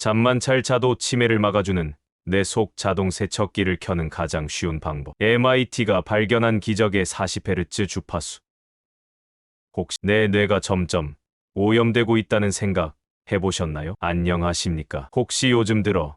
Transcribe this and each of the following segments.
잠만 잘 자도 치매를 막아주는 내 속 자동 세척기를 켜는 가장 쉬운 방법. MIT가 발견한 기적의 40Hz 주파수. 혹시 내 뇌가 점점 오염되고 있다는 생각 해보셨나요? 안녕하십니까? 혹시 요즘 들어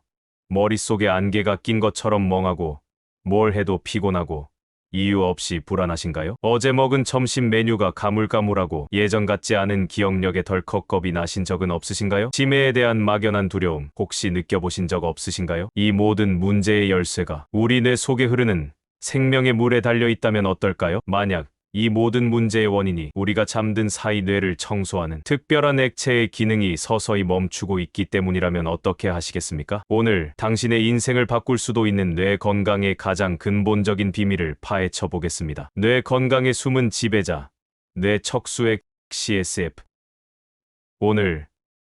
머릿속에 안개가 낀 것처럼 멍하고 뭘 해도 피곤하고 이유 없이 불안하신가요? 어제 먹은 점심 메뉴가 가물가물하고 예전 같지 않은 기억력에 덜컥 겁이 나신 적은 없으신가요? 치매에 대한 막연한 두려움 혹시 느껴보신 적 없으신가요? 이 모든 문제의 열쇠가 우리 뇌 속에 흐르는 생명의 물에 달려 있다면 어떨까요? 만약 이 모든 문제의 원인이 우리가 잠든 사이 뇌를 청소하는 특별한 액체의 기능이 서서히 멈추고 있기 때문이라면 어떻게 하시겠습니까? 오늘 당신의 인생을 바꿀 수도 있는 뇌 건강의 가장 근본적인 비밀을 파헤쳐 보겠습니다. 뇌 건강의 숨은 지배자, 뇌 척수액 CSF. 오늘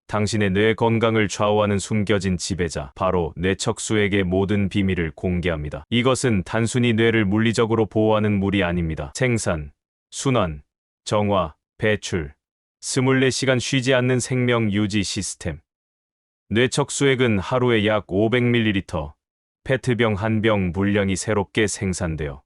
당신의 뇌 건강을 좌우하는 숨겨진 지배자, 바로 뇌척수액의 모든 비밀을 공개합니다. 이것은 단순히 뇌를 물리적으로 보호하는 물이 아닙니다. 생산, 순환, 정화, 배출, 24시간 쉬지 않는 생명 유지 시스템. 뇌척수액은 하루에 약 500ml, 페트병 한 병 분량이 새롭게 생산되어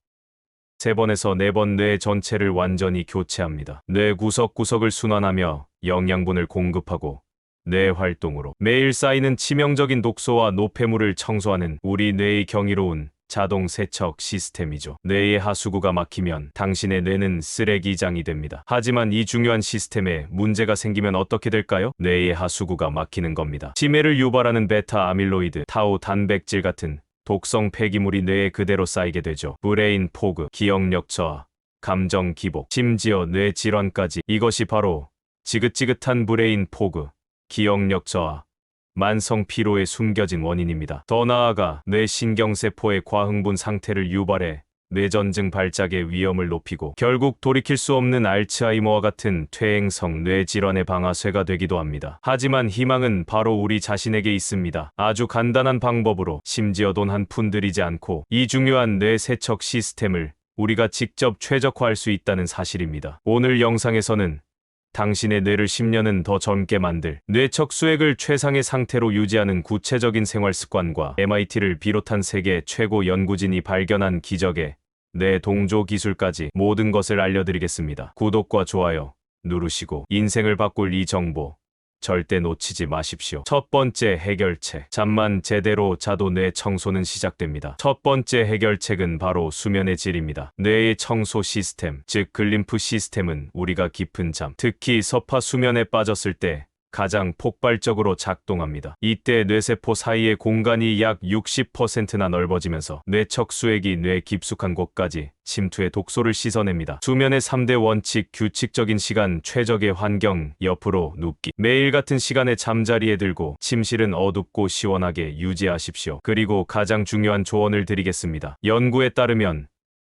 3번에서 4번 뇌 전체를 완전히 교체합니다. 뇌 구석구석을 순환하며 영양분을 공급하고 뇌 활동으로 매일 쌓이는 치명적인 독소와 노폐물을 청소하는 우리 뇌의 경이로운 자동 세척 시스템이죠. 뇌의 하수구가 막히면 당신의 뇌는 쓰레기장이 됩니다. 하지만 이 중요한 시스템에 문제가 생기면 어떻게 될까요? 뇌의 하수구가 막히는 겁니다. 치매를 유발하는 베타 아밀로이드, 타우 단백질 같은 독성 폐기물이 뇌에 그대로 쌓이게 되죠. 브레인 포그, 기억력 저하, 감정 기복, 심지어 뇌 질환까지. 이것이 바로 지긋지긋한 브레인 포그, 기억력 저하, 만성 피로의 숨겨진 원인입니다. 더 나아가 뇌 신경세포의 과흥분 상태를 유발해 뇌전증 발작의 위험을 높이고 결국 돌이킬 수 없는 알츠하이머와 같은 퇴행성 뇌질환의 방아쇠가 되기도 합니다. 하지만 희망은 바로 우리 자신에게 있습니다. 아주 간단한 방법으로, 심지어 돈 한 푼 들이지 않고 이 중요한 뇌 세척 시스템을 우리가 직접 최적화할 수 있다는 사실입니다. 오늘 영상에서는 당신의 뇌를 10년은 더 젊게 만들 뇌척수액을 최상의 상태로 유지하는 구체적인 생활 습관과 MIT를 비롯한 세계 최고 연구진이 발견한 기적의 뇌 동조 기술까지 모든 것을 알려드리겠습니다. 구독과 좋아요 누르시고 인생을 바꿀 이 정보 절대 놓치지 마십시오. 첫 번째 해결책. 잠만 제대로 자도 뇌 청소는 시작됩니다. 첫 번째 해결책은 바로 수면의 질입니다. 뇌의 청소 시스템, 즉 글림프 시스템은 우리가 깊은 잠, 특히 서파 수면에 빠졌을 때 가장 폭발적으로 작동합니다. 이때 뇌세포 사이의 공간이 약 60%나 넓어지면서 뇌척수액이 뇌 깊숙한 곳까지 침투해 독소를 씻어냅니다. 수면의 3대 원칙. 규칙적인 시간, 최적의 환경, 옆으로 눕기. 매일 같은 시간에 잠자리에 들고 침실은 어둡고 시원하게 유지하십시오. 그리고 가장 중요한 조언을 드리겠습니다. 연구에 따르면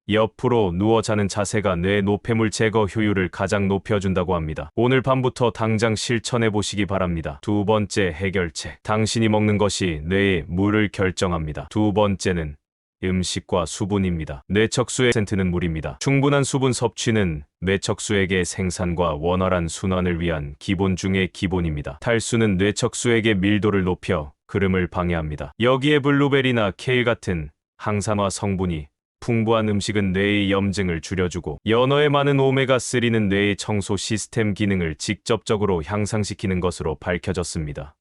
옆으로 누워 자는 자세가 뇌 노폐물 제거 효율을 가장 높여준다고 합니다. 오늘 밤부터 당장 실천해 보시기 바랍니다. 두 번째 해결책. 당신이 먹는 것이 뇌의 물을 결정합니다. 두 번째는 음식과 수분입니다. 뇌척수액 센트는 물입니다. 충분한 수분 섭취는 뇌척수액의 생산과 원활한 순환을 위한 기본 중의 기본입니다. 탈수는 뇌척수액의 밀도를 높여 흐름을 방해합니다. 여기에 블루베리나 케일 같은 항산화 성분이 풍부한 음식은 뇌의 염증을 줄여주고, 연어에 많은 오메가3는 뇌의 청소 시스템 기능을 직접적으로 향상시키는 것으로 밝혀졌습니다.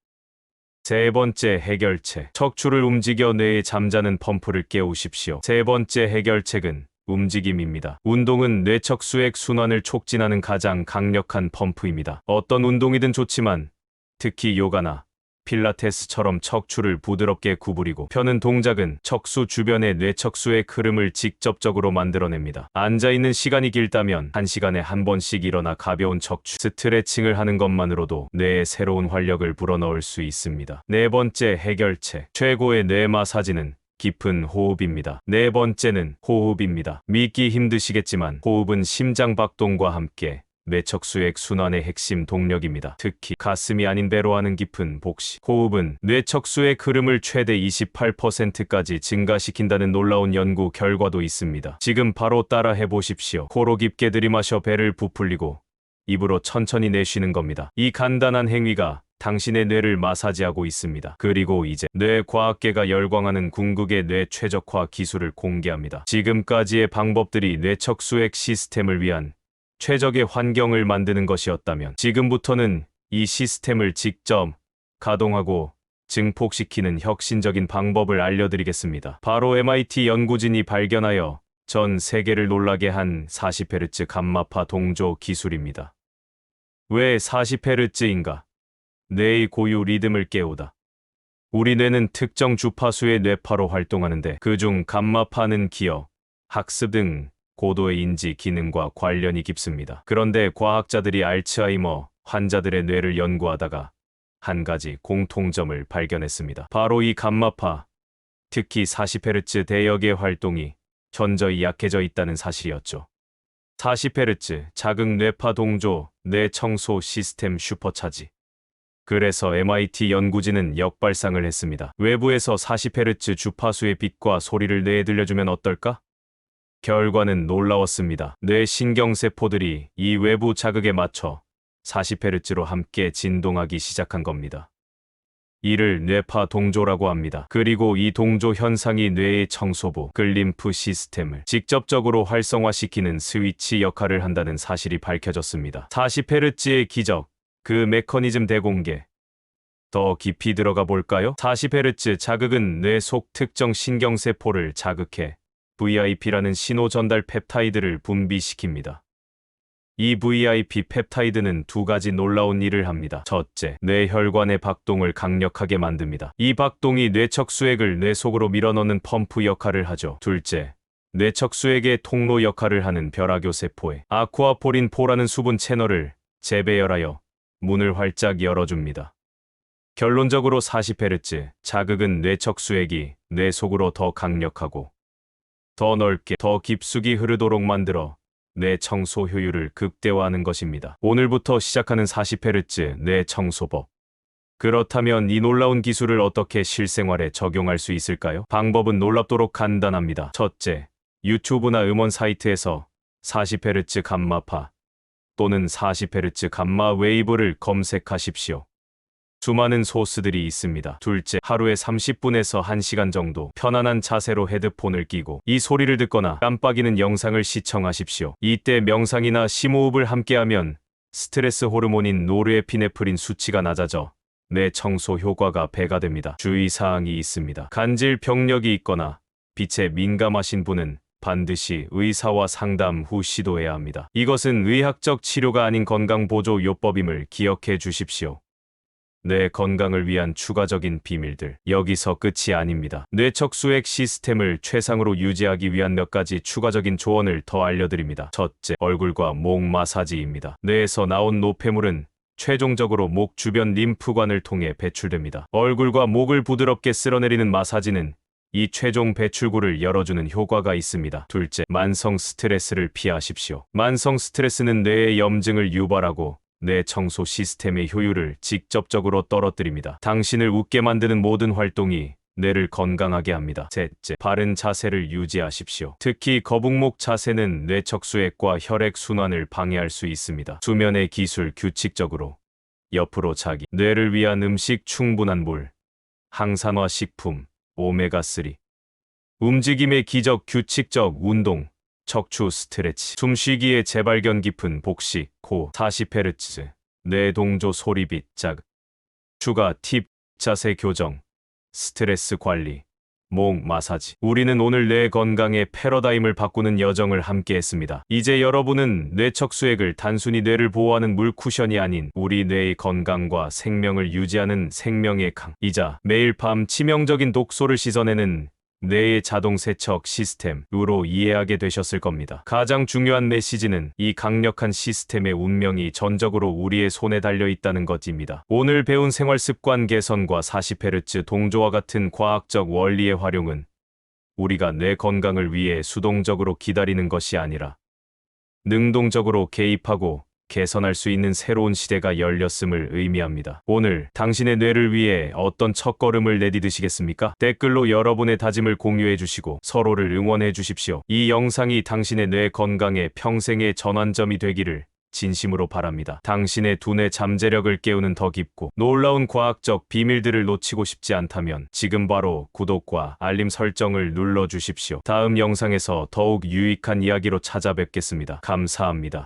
세 번째 해결책. 척추를 움직여 뇌의 잠자는 펌프를 깨우십시오. 세 번째 해결책은 움직임입니다. 운동은 뇌척수액 순환을 촉진하는 가장 강력한 펌프입니다. 어떤 운동이든 좋지만 특히 요가나 필라테스처럼 척추를 부드럽게 구부리고 펴는 동작은 척수 주변의 뇌척수액 흐름을 직접적으로 만들어냅니다. 앉아있는 시간이 길다면 1시간에 한 번씩 일어나 가벼운 척추 스트레칭을 하는 것만으로도 뇌에 새로운 활력을 불어넣을 수 있습니다. 네 번째 해결책. 최고의 뇌 마사지는 깊은 호흡입니다. 네 번째는 호흡입니다. 믿기 힘드시겠지만 호흡은 심장 박동과 함께 뇌척수액 순환의 핵심 동력입니다. 특히 가슴이 아닌 배로 하는 깊은 복식 호흡은 뇌척수액 흐름을 최대 28%까지 증가시킨다는 놀라운 연구 결과도 있습니다. 지금 바로 따라 해보십시오. 코로 깊게 들이마셔 배를 부풀리고 입으로 천천히 내쉬는 겁니다. 이 간단한 행위가 당신의 뇌를 마사지하고 있습니다. 그리고 이제 뇌과학계가 열광하는 궁극의 뇌 최적화 기술을 공개합니다. 지금까지의 방법들이 뇌척수액 시스템을 위한 최적의 환경을 만드는 것이었다면 지금부터는 이 시스템을 직접 가동하고 증폭시키는 혁신적인 방법을 알려드리겠습니다. 바로 MIT 연구진이 발견하여 전 세계를 놀라게 한 40Hz 감마파 동조 기술입니다. 왜 40Hz인가? 뇌의 고유 리듬을 깨우다. 우리 뇌는 특정 주파수의 뇌파로 활동하는데 그중 감마파는 기억, 학습 등 고도의 인지 기능과 관련이 깊습니다. 그런데 과학자들이 알츠하이머 환자들의 뇌를 연구하다가 한 가지 공통점을 발견했습니다. 바로 이 감마파, 특히 40Hz 대역의 활동이 현저히 약해져 있다는 사실이었죠. 40Hz 자극 뇌파 동조 뇌 청소 시스템 슈퍼차지. 그래서 MIT 연구진은 역발상을 했습니다. 외부에서 40Hz 주파수의 빛과 소리를 뇌에 들려주면 어떨까? 결과는 놀라웠습니다. 뇌 신경세포들이 이 외부 자극에 맞춰 40Hz로 함께 진동하기 시작한 겁니다. 이를 뇌파 동조라고 합니다. 그리고 이 동조 현상이 뇌의 청소부, 글림프 시스템을 직접적으로 활성화시키는 스위치 역할을 한다는 사실이 밝혀졌습니다. 40Hz의 기적, 그 메커니즘 대공개. 더 깊이 들어가 볼까요? 40Hz 자극은 뇌 속 특정 신경세포를 자극해 VIP라는 신호 전달 펩타이드를 분비시킵니다. 이 VIP 펩타이드는 두 가지 놀라운 일을 합니다. 첫째, 뇌혈관의 박동을 강력하게 만듭니다. 이 박동이 뇌척수액을 뇌 속으로 밀어넣는 펌프 역할을 하죠. 둘째, 뇌척수액의 통로 역할을 하는 벼라교 세포에 아쿠아포린4라는 수분 채널을 재배열하여 문을 활짝 열어줍니다. 결론적으로 40Hz 자극은 뇌척수액이 뇌 속으로 더 강력하고 더 넓게, 더 깊숙이 흐르도록 만들어 뇌 청소 효율을 극대화하는 것입니다. 오늘부터 시작하는 40Hz 뇌 청소법. 그렇다면 이 놀라운 기술을 어떻게 실생활에 적용할 수 있을까요? 방법은 놀랍도록 간단합니다. 첫째, 유튜브나 음원 사이트에서 40Hz 감마파 또는 40Hz 감마 웨이브를 검색하십시오. 수많은 소스들이 있습니다. 둘째, 하루에 30분에서 1시간 정도 편안한 자세로 헤드폰을 끼고 이 소리를 듣거나 깜빡이는 영상을 시청하십시오. 이때 명상이나 심호흡을 함께하면 스트레스 호르몬인 노르에피네프린 수치가 낮아져 뇌 청소 효과가 배가 됩니다. 주의사항이 있습니다. 간질 병력이 있거나 빛에 민감하신 분은 반드시 의사와 상담 후 시도해야 합니다. 이것은 의학적 치료가 아닌 건강보조 요법임을 기억해 주십시오. 뇌 건강을 위한 추가적인 비밀들, 여기서 끝이 아닙니다. 뇌척수액 시스템을 최상으로 유지하기 위한 몇 가지 추가적인 조언을 더 알려드립니다. 첫째, 얼굴과 목 마사지입니다. 뇌에서 나온 노폐물은 최종적으로 목 주변 림프관을 통해 배출됩니다. 얼굴과 목을 부드럽게 쓸어내리는 마사지는 이 최종 배출구를 열어주는 효과가 있습니다. 둘째, 만성 스트레스를 피하십시오. 만성 스트레스는 뇌의 염증을 유발하고 뇌 청소 시스템의 효율을 직접적으로 떨어뜨립니다. 당신을 웃게 만드는 모든 활동이 뇌를 건강하게 합니다. 셋째, 바른 자세를 유지하십시오. 특히 거북목 자세는 뇌척수액과 혈액순환을 방해할 수 있습니다. 수면의 기술 규칙적으로 옆으로 자기, 뇌를 위한 음식 충분한 물, 항산화 식품, 오메가3, 움직임의 기적 규칙적 운동, 척추 스트레치, 숨쉬기의 재발견 깊은 복식, 코, 40Hz, 뇌 동조 소리빛 자극. 추가 팁, 자세 교정, 스트레스 관리, 목 마사지. 우리는 오늘 뇌 건강의 패러다임을 바꾸는 여정을 함께 했습니다. 이제 여러분은 뇌척수액을 단순히 뇌를 보호하는 물쿠션이 아닌 우리 뇌의 건강과 생명을 유지하는 생명의 강이자 매일 밤 치명적인 독소를 씻어내는 뇌의 자동 세척 시스템으로 이해하게 되셨을 겁니다. 가장 중요한 메시지는 이 강력한 시스템의 운명이 전적으로 우리의 손에 달려 있다는 것입니다. 오늘 배운 생활 습관 개선과 40Hz 동조와 같은 과학적 원리의 활용은 우리가 뇌 건강을 위해 수동적으로 기다리는 것이 아니라 능동적으로 개입하고 개선할 수 있는 새로운 시대가 열렸음을 의미합니다. 오늘 당신의 뇌를 위해 어떤 첫걸음을 내디디시겠습니까? 댓글로 여러분의 다짐을 공유해 주시고 서로를 응원해 주십시오. 이 영상이 당신의 뇌 건강의 평생의 전환점이 되기를 진심으로 바랍니다. 당신의 두뇌 잠재력을 깨우는 더 깊고 놀라운 과학적 비밀들을 놓치고 싶지 않다면 지금 바로 구독과 알림 설정을 눌러주십시오. 다음 영상에서 더욱 유익한 이야기로 찾아뵙겠습니다. 감사합니다.